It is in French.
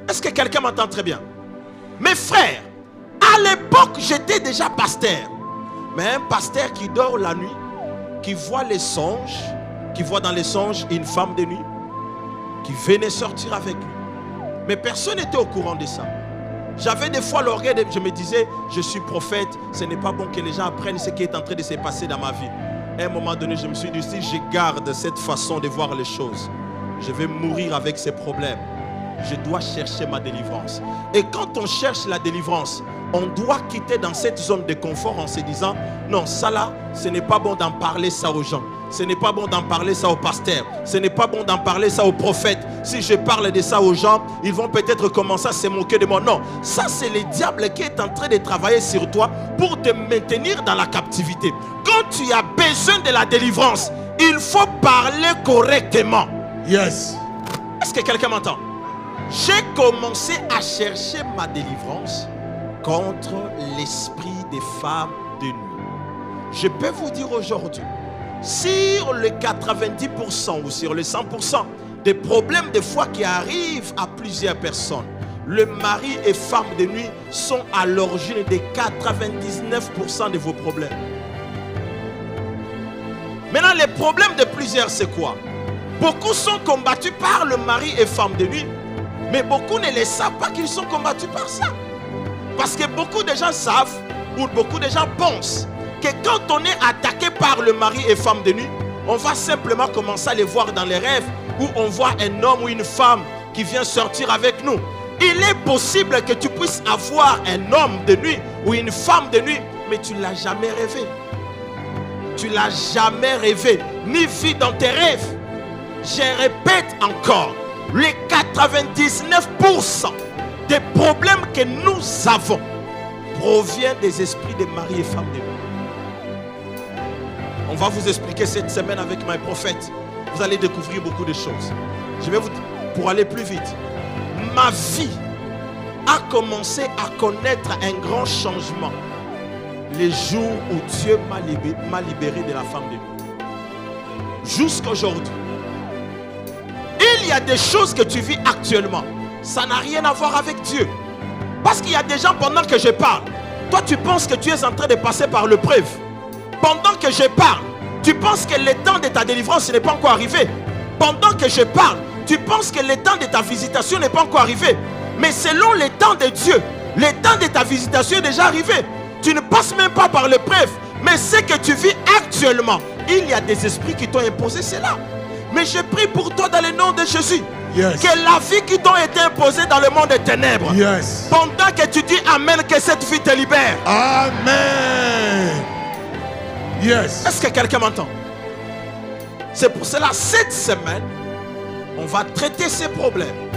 Est-ce que quelqu'un m'entend très bien? Mes frères, à l'époque, j'étais déjà pasteur. Mais un pasteur qui dort la nuit, qui voit les songes, qui voit dans les songes une femme de nuit, qui venait sortir avec lui. Mais personne n'était au courant de ça. J'avais des fois l'orgueil, je me disais, je suis prophète, ce n'est pas bon que les gens apprennent ce qui est en train de se passer dans ma vie. À un moment donné, je me suis dit, si je garde cette façon de voir les choses, je vais mourir avec ces problèmes. Je dois chercher ma délivrance. Et quand on cherche la délivrance, on doit quitter dans cette zone de confort en se disant, non, ça là, ce n'est pas bon d'en parler ça aux gens. Ce n'est pas bon d'en parler ça aux pasteurs. Ce n'est pas bon d'en parler ça aux prophètes. Si je parle de ça aux gens, ils vont peut-être commencer à se moquer de moi. Non, ça c'est le diable qui est en train de travailler sur toi pour te maintenir dans la captivité. Quand tu as besoin de la délivrance, il faut parler correctement. Yes. Est-ce que quelqu'un m'entend? J'ai commencé à chercher ma délivrance contre l'esprit des femmes de nuit. Je peux vous dire aujourd'hui, sur le 90% ou sur le 100% des problèmes de foi qui arrivent à plusieurs personnes, le mari et femme de nuit sont à l'origine de 99% de vos problèmes. Maintenant, les problèmes de plusieurs, c'est quoi? Beaucoup sont combattus par le mari et femme de nuit, mais beaucoup ne le savent pas qu'ils sont combattus par ça. Parce que beaucoup de gens savent, ou beaucoup de gens pensent, que quand on est attaqué par le mari et femme de nuit, on va simplement commencer à les voir dans les rêves, où on voit un homme ou une femme qui vient sortir avec nous. Il est possible que tu puisses avoir un homme de nuit ou une femme de nuit, mais tu ne l'as jamais rêvé. Tu ne l'as jamais rêvé, ni vu dans tes rêves. Je répète encore, les 99% des problèmes que nous avons proviennent des esprits des maris et femmes de nuit. On va vous expliquer cette semaine avec mes prophètes. Vous allez découvrir beaucoup de choses. Je vais vous, pour aller plus vite, ma vie a commencé à connaître un grand changement les jours où Dieu m'a libéré de la femme de nuit. Jusqu'à aujourd'hui. Il y a des choses que tu vis actuellement. Ça n'a rien à voir avec Dieu. Parce qu'il y a des gens, pendant que je parle, toi tu penses que tu es en train de passer par l'épreuve. Pendant que je parle, tu penses que le temps de ta délivrance n'est pas encore arrivé. Pendant que je parle, tu penses que le temps de ta visitation n'est pas encore arrivé. Mais selon le temps de Dieu, le temps de ta visitation est déjà arrivé. Tu ne passes même pas par l'épreuve. Mais ce que tu vis actuellement, il y a des esprits qui t'ont imposé cela. Mais je prie pour toi dans le nom de Jésus. Yes. Que la vie qui t'ont été imposée dans le monde des ténèbres, Yes. pendant que tu dis Amen, que cette vie te libère. Amen. Yes. Est-ce que quelqu'un m'entend? C'est pour cela, cette semaine, on va traiter ces problèmes.